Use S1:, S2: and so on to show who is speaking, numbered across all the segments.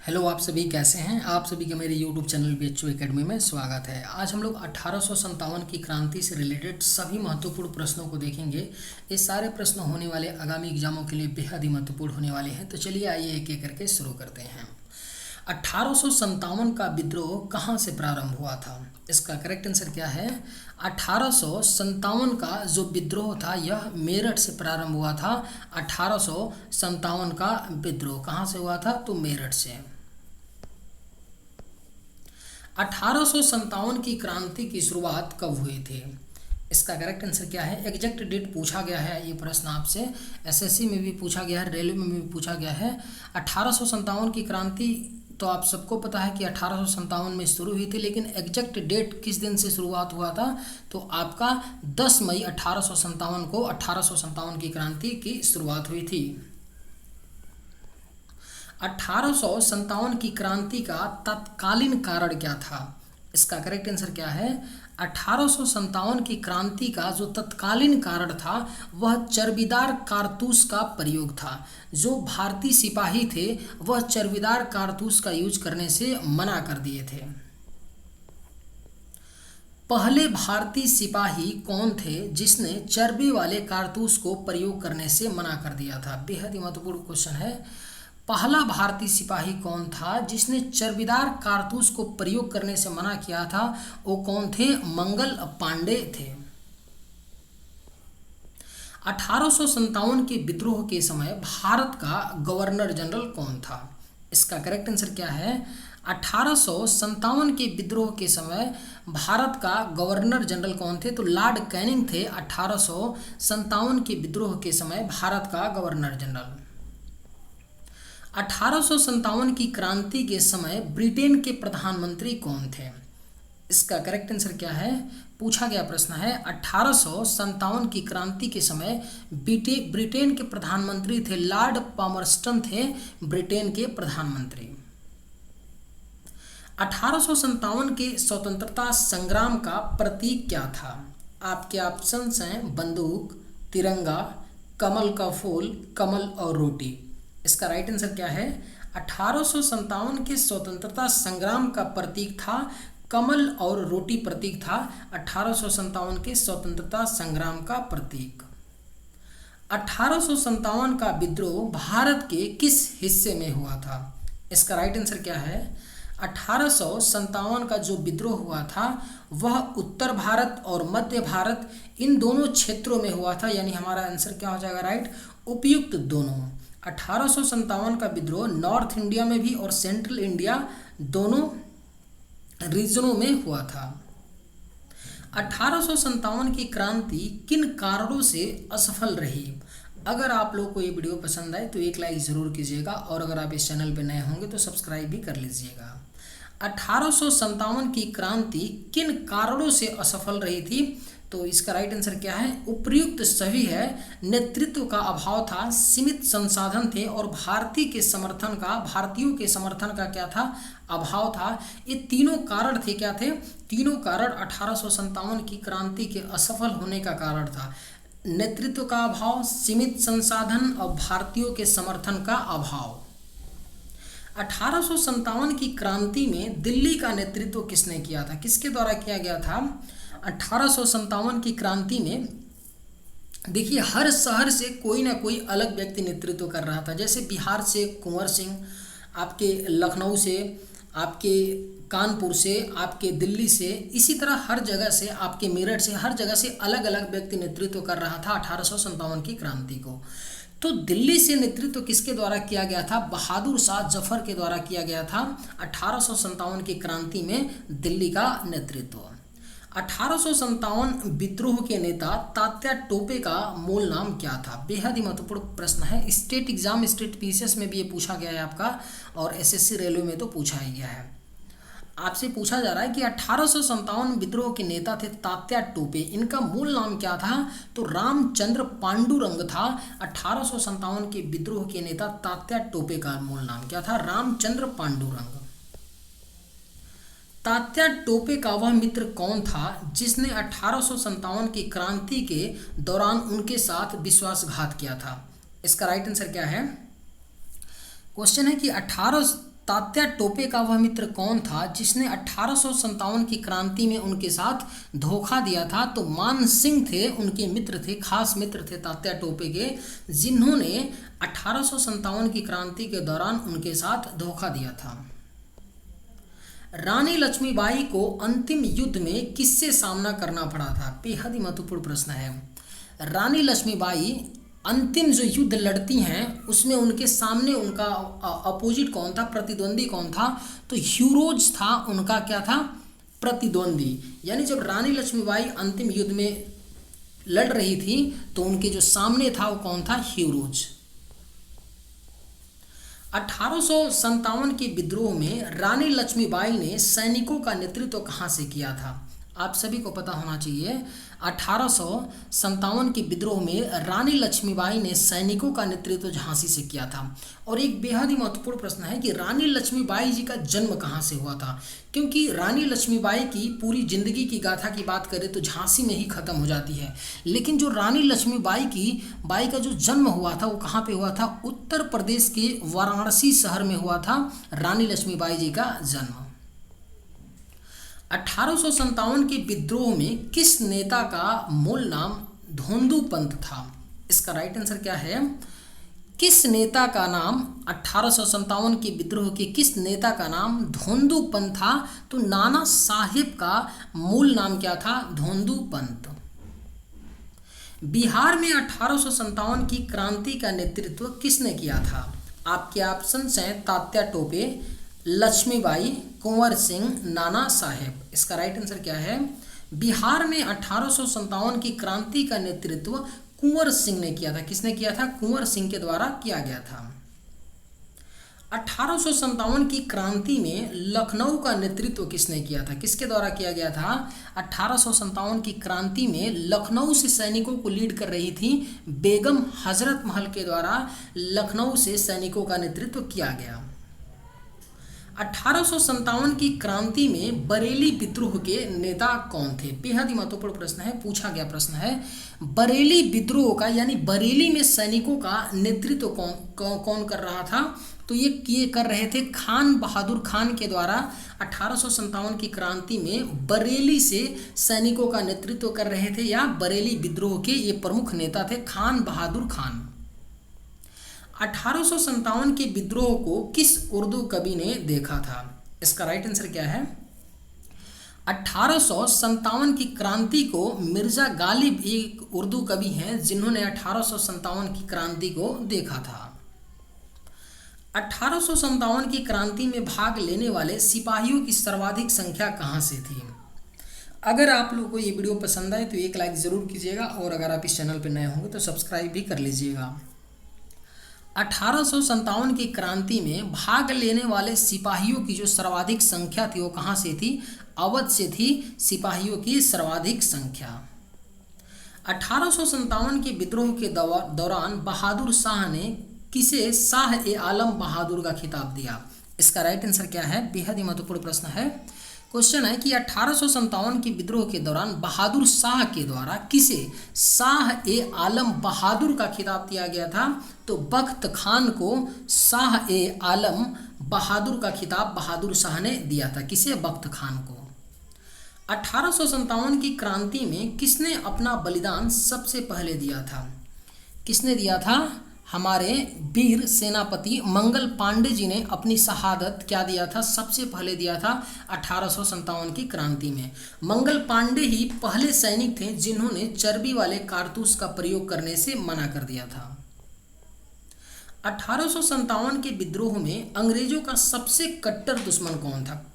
S1: Hello, आप सभी कैसे हैं। आप सभी का मेरे यूट्यूब चैनल BHU एकेडमी में स्वागत है। आज हम लोग 1857 की क्रांति से रिलेटेड सभी महत्वपूर्ण प्रश्नों को देखेंगे। ये सारे प्रश्न होने वाले आगामी एग्जामों के लिए बेहद ही महत्वपूर्ण होने वाले हैं। तो चलिए आइए एक एक करके शुरू करते हैं। 1857 का विद्रोह कहाँ से प्रारंभ हुआ था? इसका करेक्ट आंसर क्या है? 1857 का जो विद्रोह था यह मेरठ से प्रारंभ हुआ था। 1857 का विद्रोह कहाँ से हुआ था? तो मेरठ से। 1857 की क्रांति की शुरुआत कब हुई थी? इसका करेक्ट आंसर क्या है? एग्जैक्ट डेट पूछा गया है। ये प्रश्न आपसे एसएससी में भी पूछा गया है, रेलवे में भी पूछा गया है। 1857 की क्रांति तो आप सबको पता है कि 1857 में शुरू हुई थी, लेकिन एग्जैक्ट डेट किस दिन से शुरुआत हुआ था? तो आपका 10 मई 1857 को 1857 की क्रांति की शुरुआत हुई थी। 1857 की क्रांति का तत्कालीन कारण क्या था? इसका करेक्ट आंसर क्या है? 1857 की क्रांति का जो तत्कालीन कारण था वह चर्बीदार कारतूस का प्रयोग था। जो भारतीय सिपाही थे वह चर्बीदार कारतूस का यूज करने से मना कर दिए थे। पहले भारतीय सिपाही कौन थे जिसने चर्बी वाले कारतूस को प्रयोग करने से मना कर दिया था? बेहद ही महत्वपूर्ण क्वेश्चन है। पहला भारतीय सिपाही कौन था जिसने चर्बीदार कारतूस को प्रयोग करने से मना किया था? वो कौन थे? मंगल पांडे थे। 1857 के विद्रोह के समय भारत का गवर्नर जनरल कौन था? इसका करेक्ट आंसर क्या है? 1857 के विद्रोह के समय भारत का गवर्नर जनरल कौन थे? तो लॉर्ड कैनिंग थे 1857 के विद्रोह के समय भारत का गवर्नर जनरल। 1857 की क्रांति के समय ब्रिटेन के प्रधानमंत्री कौन थे? इसका करेक्ट आंसर क्या है? पूछा गया प्रश्न है। 1857 की क्रांति के समय ब्रिटेन के प्रधानमंत्री थे लॉर्ड पामरस्टन थे ब्रिटेन के प्रधानमंत्री। 1857 के स्वतंत्रता संग्राम का प्रतीक क्या था? आपके ऑप्शंस हैं बंदूक, तिरंगा, कमल का फूल, कमल और रोटी। इसका राइट आंसर क्या है? 1857 के स्वतंत्रता संग्राम का प्रतीक था कमल और रोटी प्रतीक था 1857 के स्वतंत्रता संग्राम का प्रतीक। 1857 का विद्रोह भारत के किस हिस्से में हुआ था? इसका राइट आंसर क्या है? 1857 का जो विद्रोह हुआ था वह उत्तर भारत और मध्य भारत इन दोनों क्षेत्रों में हुआ था। यानी हमारा आंसर क्या हो जाएगा? राइट, उपयुक्त दोनों। 1857 का विद्रोह नॉर्थ इंडिया में भी और सेंट्रल इंडिया दोनों रीजनों में हुआ था। 1857 की क्रांति किन कारणों से असफल रही? अगर आप लोग को ये वीडियो पसंद आए तो एक लाइक ज़रूर कीजिएगा और अगर आप इस चैनल पर नए होंगे तो सब्सक्राइब भी कर लीजिएगा। 1857 की क्रांति किन कारणों से असफल रही थी? तो इसका राइट आंसर क्या है? उपर्युक्त सभी है। नेतृत्व का अभाव था, सीमित संसाधन थे और भारतीयों के समर्थन का क्या था? अभाव था। ये तीनों कारण थे। क्या थे? तीनों कारण 1857 की क्रांति के असफल होने का कारण था। नेतृत्व का अभाव, सीमित संसाधन और भारतीयों के समर्थन का अभाव। 1857 की क्रांति में दिल्ली का नेतृत्व किसने किया था? किसके द्वारा किया गया था? 1857 की क्रांति में देखिए हर शहर से कोई ना कोई अलग व्यक्ति नेतृत्व कर रहा था। जैसे बिहार से कुंवर सिंह, आपके लखनऊ से, आपके कानपुर से, आपके दिल्ली से, इसी तरह हर जगह से, आपके मेरठ से, हर जगह से अलग अलग व्यक्ति नेतृत्व कर रहा था 1857 की क्रांति को। तो दिल्ली से नेतृत्व किसके द्वारा किया गया था? बहादुर शाह जफर के द्वारा किया गया था 1857 की क्रांति में दिल्ली का नेतृत्व। 1857 विद्रोह के नेता तात्या टोपे का मूल नाम क्या था? बेहद ही महत्वपूर्ण प्रश्न है। स्टेट एग्जाम, स्टेट पीसीएस में भी ये पूछा गया है आपका और एसएससी रेलवे में तो पूछा ही गया है। आपसे पूछा जा रहा है कि 1857 विद्रोह के नेता थे तात्या टोपे, इनका मूल नाम क्या था? तो रामचंद्र पांडुरंग था। 1857 के विद्रोह के नेता तात्या टोपे का मूल नाम क्या था? रामचंद्र पांडुरंग। तात्या टोपे का वह मित्र कौन था जिसने 1857 की क्रांति के दौरान उनके साथ विश्वासघात किया था? इसका राइट आंसर क्या है? क्वेश्चन है कि तात्या टोपे का वह मित्र कौन था जिसने 1857 की क्रांति में उनके साथ धोखा दिया था? तो मान सिंह थे, उनके मित्र थे, खास मित्र थे तात्या टोपे के, जिन्होंने 1857 की क्रांति के दौरान उनके साथ धोखा दिया था। रानी लक्ष्मीबाई को अंतिम युद्ध में किससे सामना करना पड़ा था? बेहद ही महत्वपूर्ण प्रश्न है। रानी लक्ष्मीबाई अंतिम जो युद्ध लड़ती हैं उसमें उनके सामने उनका अपोजिट कौन था, प्रतिद्वंदी कौन था? तो ह्यूरोज था उनका क्या था, प्रतिद्वंदी। यानी जब रानी लक्ष्मीबाई अंतिम युद्ध में लड़ रही थी तो उनके जो सामने था वो कौन था, ह्यूरोज। 1857 के विद्रोह में रानी लक्ष्मीबाई ने सैनिकों का नेतृत्व कहाँ से किया था? आप सभी को पता होना चाहिए 1857 के विद्रोह में रानी लक्ष्मीबाई ने सैनिकों का नेतृत्व झांसी से किया था। और एक बेहद ही महत्वपूर्ण प्रश्न है कि रानी लक्ष्मीबाई जी का जन्म कहाँ से हुआ था? क्योंकि रानी लक्ष्मीबाई की पूरी जिंदगी की गाथा की बात करें तो झांसी में ही खत्म हो जाती है, लेकिन जो रानी लक्ष्मीबाई का जो जन्म हुआ था वो कहाँ पे हुआ था? उत्तर प्रदेश के वाराणसी शहर में हुआ था रानी लक्ष्मीबाई जी का जन्म। 1857 के विद्रोह में किस नेता का मूल नाम धोंदू पंत था? इसका राइट आंसर क्या है? किस नेता का नाम 1857 के विद्रोह के किस नेता का नाम धोंदू पंत था? तो नाना साहेब का मूल नाम क्या था? धोंदू पंत। बिहार में 1857 की क्रांति का नेतृत्व किसने किया था? आपके ऑप्शन हैं तात्या टोपे, लक्ष्मीबाई, कुंवर सिंह, नाना साहेब। इसका राइट आंसर क्या है? बिहार में 1857 की क्रांति का नेतृत्व कुंवर सिंह ने किया था। किसने किया था? कुंवर सिंह के द्वारा किया गया था। 1857 की क्रांति में लखनऊ का नेतृत्व किसने किया था? किसके द्वारा किया गया था? 1857 की क्रांति में लखनऊ से सैनिकों को लीड कर रही थी बेगम हजरत महल के द्वारा लखनऊ से सैनिकों का नेतृत्व किया गया। 1857 की क्रांति में बरेली विद्रोह के नेता कौन थे? बेहद ही महत्वपूर्ण प्रश्न है, पूछा गया प्रश्न है। बरेली विद्रोह का यानी बरेली में सैनिकों का नेतृत्व कौन कर रहा था? तो ये कर रहे थे खान बहादुर खान के द्वारा। 1857 की क्रांति में बरेली से सैनिकों का नेतृत्व कर रहे थे या बरेली विद्रोह के ये प्रमुख नेता थे खान बहादुर खान। 1857 के विद्रोह को किस उर्दू कवि ने देखा था? इसका राइट आंसर क्या है? 1857 की क्रांति को मिर्जा गालिब एक उर्दू कवि हैं जिन्होंने 1857 की क्रांति को देखा था। 1857 की क्रांति में भाग लेने वाले सिपाहियों की सर्वाधिक संख्या कहाँ से थी? अगर आप लोगों को ये वीडियो पसंद आए तो एक लाइक ज़रूर कीजिएगा और अगर आप इस चैनल पर नए होंगे तो सब्सक्राइब भी कर लीजिएगा। 1857 की क्रांति में भाग लेने वाले सिपाहियों की जो सर्वाधिक संख्या थी वो कहाँ से थी? अवध से थी सिपाहियों की सर्वाधिक संख्या। 1857 के विद्रोह के दौरान बहादुर शाह ने किसे शाह ए आलम बहादुर का खिताब दिया? इसका राइट आंसर क्या है? बेहद ही महत्वपूर्ण प्रश्न है। क्वेश्चन है कि 1857 के विद्रोह के दौरान बहादुर शाह के द्वारा किसे शाह ए आलम बहादुर का खिताब दिया गया था? तो बख्त खान को शाह ए आलम बहादुर का खिताब बहादुर शाह ने दिया था। किसे? बख्त खान को। 1857 की क्रांति में किसने अपना बलिदान सबसे पहले दिया था? किसने दिया था? हमारे वीर सेनापति मंगल पांडे जी ने अपनी शहादत क्या दिया था? सबसे पहले दिया था 1857 की क्रांति में। मंगल पांडे ही पहले सैनिक थे जिन्होंने चर्बी वाले कारतूस का प्रयोग करने से मना कर दिया था। 1857 के विद्रोह में अंग्रेजों का सबसे कट्टर दुश्मन कौन था?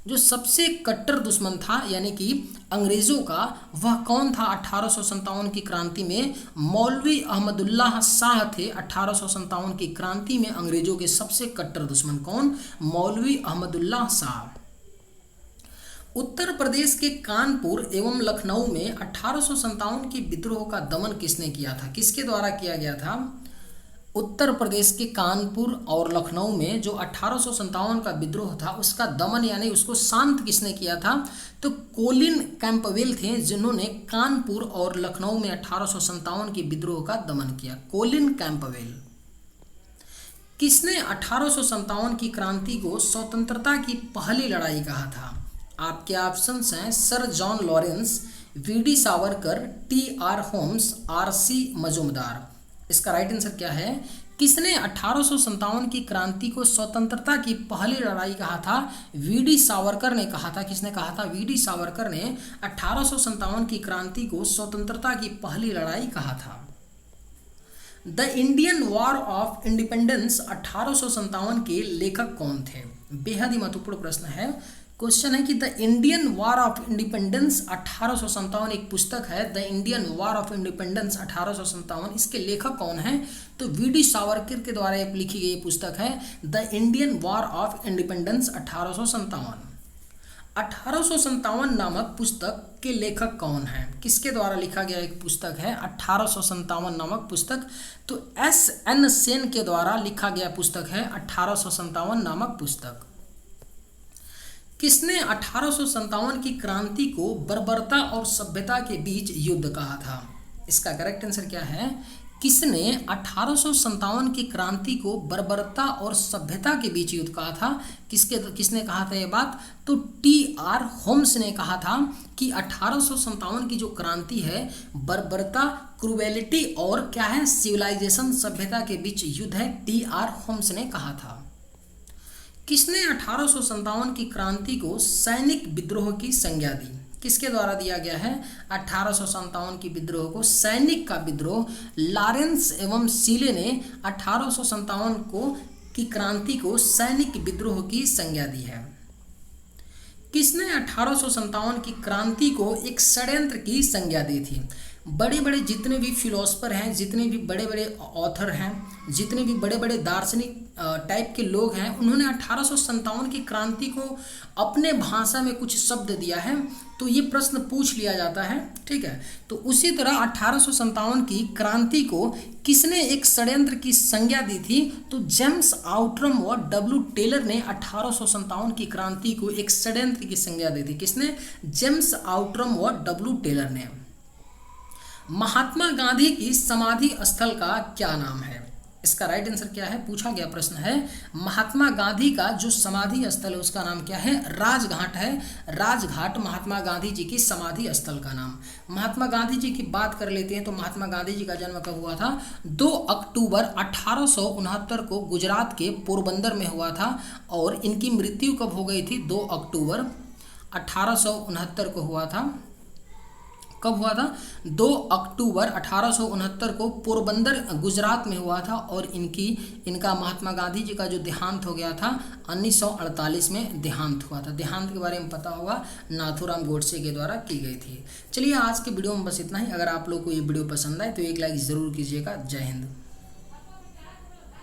S1: जो सबसे कट्टर दुश्मन था यानी कि अंग्रेज़ों का, वह कौन था? 1857 की क्रांति में मौलवी अहमदुल्लाह शाह थे। 1857 की क्रांति में अंग्रेज़ों के सबसे कट्टर दुश्मन कौन? मौलवी अहमदुल्लाह शाह। उत्तर प्रदेश के कानपुर एवं लखनऊ में 1857 के विद्रोह का दमन किसने किया था? किसके द्वारा किया गया था? उत्तर प्रदेश के कानपुर और लखनऊ में जो 1857 का विद्रोह था उसका दमन यानी उसको शांत किसने किया था? तो कोलिन कैंपबेल थे जिन्होंने कानपुर और लखनऊ में 1857 के विद्रोह का दमन किया। Colin Campbell. किसने 1857 की क्रांति को स्वतंत्रता की पहली लड़ाई कहा था? आपके ऑप्शंस हैं sir John Lawrence, V D Savarkar, T R Holmes, R C Majumdar. इसका राइट आंसर क्या है? किसने 1857 की क्रांति को स्वतंत्रता की पहली लड़ाई कहा था? वीडी सावरकर ने कहा था। किसने कहा था? वीडी सावरकर ने 1857 की क्रांति को स्वतंत्रता की पहली लड़ाई कहा था। The Indian war of independence 1857 के लेखक कौन थे? बेहद ही महत्वपूर्ण प्रश्न है। क्वेश्चन है कि the Indian war of independence 1857 एक पुस्तक है, the Indian war of independence 1857, इसके लेखक कौन है? तो वीडी सावरकर के द्वारा लिखी गई पुस्तक है the Indian war of independence 1857। 1857 नामक पुस्तक के लेखक कौन है? किसके द्वारा लिखा गया एक पुस्तक है 1857 नामक पुस्तक? तो एस एन सेन के द्वारा लिखा गया पुस्तक है 1857 नामक पुस्तक। किसने 1857 की क्रांति को बर्बरता और सभ्यता के बीच युद्ध कहा था? इसका करेक्ट आंसर क्या है? किसने 1857 की क्रांति को बर्बरता और सभ्यता के बीच युद्ध कहा था? किसने कहा था ये बात? तो टी आर होम्स ने कहा था कि 1857 की जो क्रांति है बर्बरता, क्रूएलिटी और क्या है, सिविलाइजेशन, सभ्यता के बीच युद्ध है, टी आर होम्स ने कहा था। किसने 1857 की क्रांति को सैनिक विद्रोह की संज्ञा दी? किसके द्वारा दिया गया है 1857 की विद्रोह को सैनिक का विद्रोह? लॉरेंस एवं सीले ने 1857 की क्रांति को सैनिक विद्रोह की संज्ञा दी है। किसने 1857 की क्रांति को एक षड्यंत्र की संज्ञा दी थी? बड़े बड़े जितने भी फिलोसफर हैं, जितने भी बड़े बड़े ऑथर हैं, जितने भी बड़े बड़े दार्शनिक टाइप के लोग हैं, उन्होंने 1857 की क्रांति को अपने भाषा में कुछ शब्द दिया है, तो ये प्रश्न पूछ लिया जाता है, ठीक है। तो उसी तरह 1857 की क्रांति को किसने एक षड्यंत्र की संज्ञा दी थी? तो जेम्स आउट्रम व डब्ल्यू टेलर ने 1857 की क्रांति को एक षड्यंत्र की संज्ञा दी थी। किसने? जेम्स आउट्रम व डब्ल्यू टेलर ने। महात्मा गांधी की समाधि स्थल का क्या नाम है? इसका राइट आंसर क्या है? पूछा गया प्रश्न है महात्मा गांधी का जो समाधि स्थल है उसका नाम क्या है? राजघाट है। राजघाट महात्मा गांधी जी की समाधि स्थल का नाम। महात्मा गांधी जी की बात कर लेते हैं तो महात्मा गांधी जी का जन्म कब हुआ था? 2 अक्टूबर 1869 को गुजरात के पोरबंदर में हुआ था और इनकी मृत्यु कब हो गई थी? 2 अक्टूबर 1869 को हुआ था। कब हुआ था? 2 अक्टूबर 1869 को पोरबंदर गुजरात में हुआ था और इनका महात्मा गांधी जी का जो देहांत हो गया था 1948 में देहांत हुआ था। देहांत के बारे में पता होगा, नाथूराम गोडसे के द्वारा की गई थी। चलिए आज के वीडियो में बस इतना ही। अगर आप लोग को ये वीडियो पसंद आए तो एक लाइक ज़रूर कीजिएगा। जय हिंद।